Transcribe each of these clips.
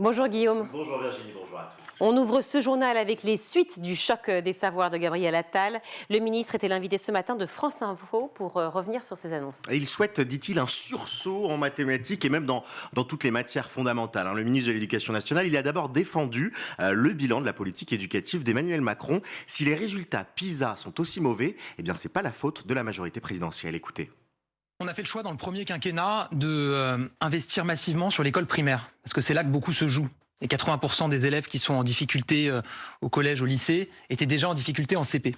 Bonjour Guillaume. Bonjour Virginie, bonjour à tous. On ouvre ce journal avec les suites du choc des savoirs de Gabriel Attal. Le ministre était l'invité ce matin de France Info pour revenir sur ses annonces. Et il souhaite, dit-il, un sursaut en mathématiques et même dans toutes les matières fondamentales. Le ministre de l'Éducation nationale, il a d'abord défendu le bilan de la politique éducative d'Emmanuel Macron. Si les résultats PISA sont aussi mauvais, eh bien c'est pas la faute de la majorité présidentielle. Écoutez. On a fait le choix dans le premier quinquennat d'investir massivement sur l'école primaire, parce que c'est là que beaucoup se joue. Et 80% des élèves qui sont en difficulté au collège, au lycée, étaient déjà en difficulté en CP.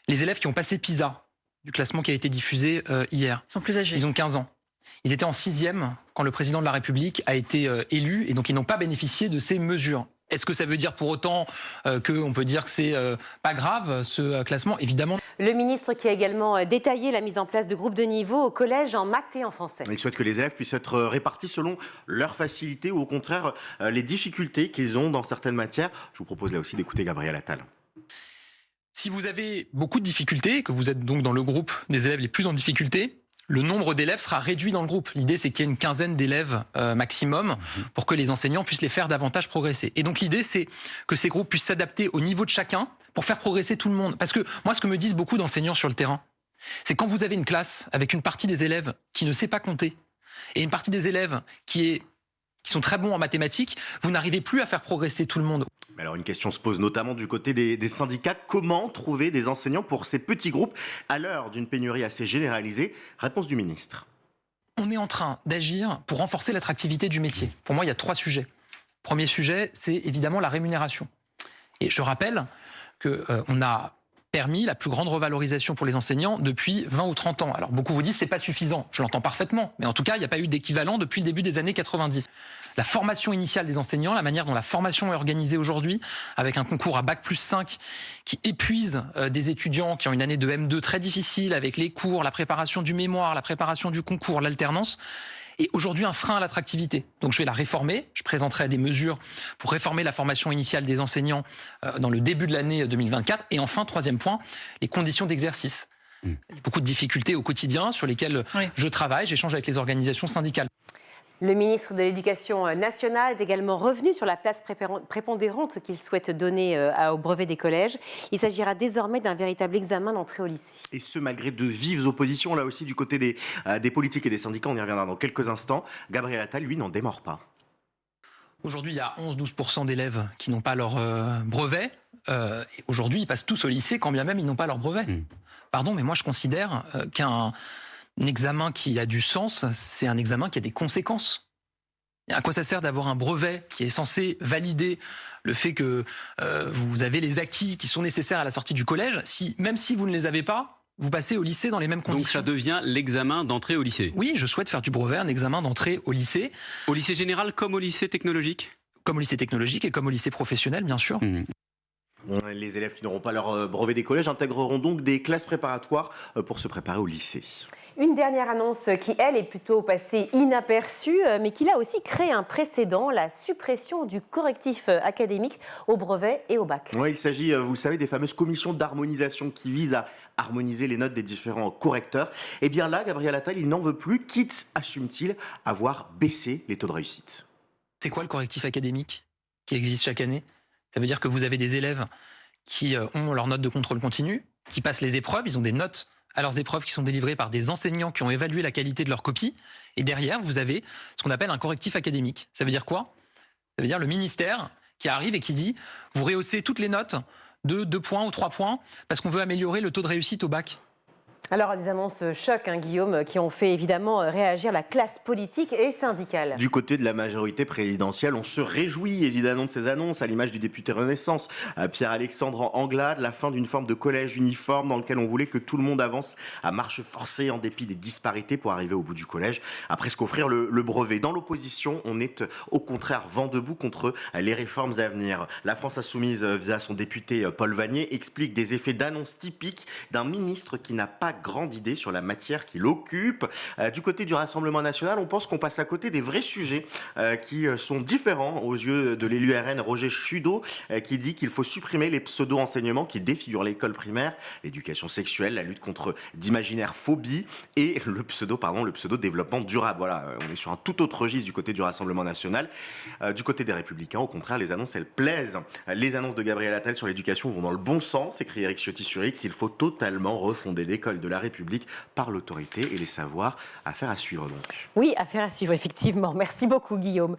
Les élèves qui ont passé PISA, du classement qui a été diffusé hier, ils sont plus âgés. Ils ont 15 ans. Ils étaient en 6e quand le président de la République a été élu, et donc ils n'ont pas bénéficié de ces mesures. Est-ce que ça veut dire pour autant qu'on peut dire que c'est pas grave, ce classement? Évidemment. Le ministre qui a également détaillé la mise en place de groupes de niveau au collège en maths et en français. Il souhaite que les élèves puissent être répartis selon leurs facilités ou au contraire les difficultés qu'ils ont dans certaines matières. Je vous propose là aussi d'écouter Gabriel Attal. Si vous avez beaucoup de difficultés, que vous êtes donc dans le groupe des élèves les plus en difficulté, le nombre d'élèves sera réduit dans le groupe. L'idée, c'est qu'il y ait une quinzaine d'élèves maximum pour que les enseignants puissent les faire davantage progresser. Et donc l'idée, c'est que ces groupes puissent s'adapter au niveau de chacun pour faire progresser tout le monde. Parce que moi, ce que me disent beaucoup d'enseignants sur le terrain, c'est quand vous avez une classe avec une partie des élèves qui ne sait pas compter et une partie des élèves qui sont très bons en mathématiques, vous n'arrivez plus à faire progresser tout le monde. Alors une question se pose notamment du côté des syndicats. Comment trouver des enseignants pour ces petits groupes à l'heure d'une pénurie assez généralisée? Réponse du ministre. On est en train d'agir pour renforcer l'attractivité du métier. Pour moi, il y a 3 sujets. Premier sujet, c'est évidemment la rémunération. Et je rappelle qu'on a permis la plus grande revalorisation pour les enseignants depuis 20 ou 30 ans. Alors beaucoup vous disent que ce n'est pas suffisant, je l'entends parfaitement, mais en tout cas il n'y a pas eu d'équivalent depuis le début des années 90. La formation initiale des enseignants, la manière dont la formation est organisée aujourd'hui, avec un concours à Bac+5 qui épuise des étudiants qui ont une année de M2 très difficile, avec les cours, la préparation du mémoire, la préparation du concours, l'alternance, est aujourd'hui un frein à l'attractivité. Donc je vais la réformer, je présenterai des mesures pour réformer la formation initiale des enseignants dans le début de l'année 2024. Et enfin, 3e point, les conditions d'exercice. Il y a beaucoup de difficultés au quotidien sur lesquelles je travaille, j'échange avec les organisations syndicales. Le ministre de l'Éducation nationale est également revenu sur la place prépondérante qu'il souhaite donner au brevet des collèges. Il s'agira désormais d'un véritable examen d'entrée au lycée. Et ce, malgré de vives oppositions, là aussi, du côté des politiques et des syndicats. On y reviendra dans quelques instants. Gabriel Attal, lui, n'en démord pas. Aujourd'hui, il y a 11-12% d'élèves qui n'ont pas leur brevet. Et aujourd'hui, ils passent tous au lycée, quand bien même ils n'ont pas leur brevet. Pardon, mais moi, je considère qu'un examen qui a du sens, c'est un examen qui a des conséquences. À quoi ça sert d'avoir un brevet qui est censé valider le fait que vous avez les acquis qui sont nécessaires à la sortie du collège, si même si vous ne les avez pas, vous passez au lycée dans les mêmes conditions. Donc ça devient l'examen d'entrée au lycée? Oui, je souhaite faire du brevet un examen d'entrée au lycée. Au lycée général comme au lycée technologique? Comme au lycée technologique et comme au lycée professionnel, bien sûr. Les élèves qui n'auront pas leur brevet des collèges intégreront donc des classes préparatoires pour se préparer au lycée. Une dernière annonce qui, elle, est plutôt passée inaperçue, mais qui a aussi créé un précédent, la suppression du correctif académique au brevet et au bac. Oui, il s'agit, vous le savez, des fameuses commissions d'harmonisation qui visent à harmoniser les notes des différents correcteurs. Et bien là, Gabriel Attal, il n'en veut plus, quitte, assume-t-il, à voir baisser les taux de réussite. C'est quoi le correctif académique qui existe chaque année? Ça veut dire que vous avez des élèves qui ont leurs notes de contrôle continu, qui passent les épreuves, ils ont des notes à leurs épreuves qui sont délivrées par des enseignants qui ont évalué la qualité de leur copie. Et derrière, vous avez ce qu'on appelle un correctif académique. Ça veut dire quoi? Ça veut dire le ministère qui arrive et qui dit « vous rehaussez toutes les notes de 2 points ou 3 points parce qu'on veut améliorer le taux de réussite au bac ». Alors, des annonces chocs, Guillaume, qui ont fait évidemment réagir la classe politique et syndicale. Du côté de la majorité présidentielle, on se réjouit évidemment de ces annonces, à l'image du député Renaissance, Pierre-Alexandre Anglade, la fin d'une forme de collège uniforme dans lequel on voulait que tout le monde avance à marche forcée en dépit des disparités pour arriver au bout du collège, après qu'offrir le brevet. Dans l'opposition, on est au contraire vent debout contre les réformes à venir. La France Insoumise, via son député Paul Vannier, explique des effets d'annonce typiques d'un ministre qui n'a pas grande idée sur la matière qui l'occupe. Du côté du Rassemblement national, on pense qu'on passe à côté des vrais sujets qui sont différents aux yeux de l'élu RN Roger Chudeau, qui dit qu'il faut supprimer les pseudo-enseignements qui défigurent l'école primaire, l'éducation sexuelle, la lutte contre d'imaginaires phobies et le pseudo-développement durable. Voilà, on est sur un tout autre registre du côté du Rassemblement national. Du côté des Républicains, au contraire, les annonces, elles plaisent. Les annonces de Gabriel Attal sur l'éducation vont dans le bon sens, écrit Éric Ciotti sur X. Il faut totalement refonder l'école de la République par l'autorité et les savoirs. Affaire à suivre donc. Oui, affaire à suivre, effectivement. Merci beaucoup, Guillaume.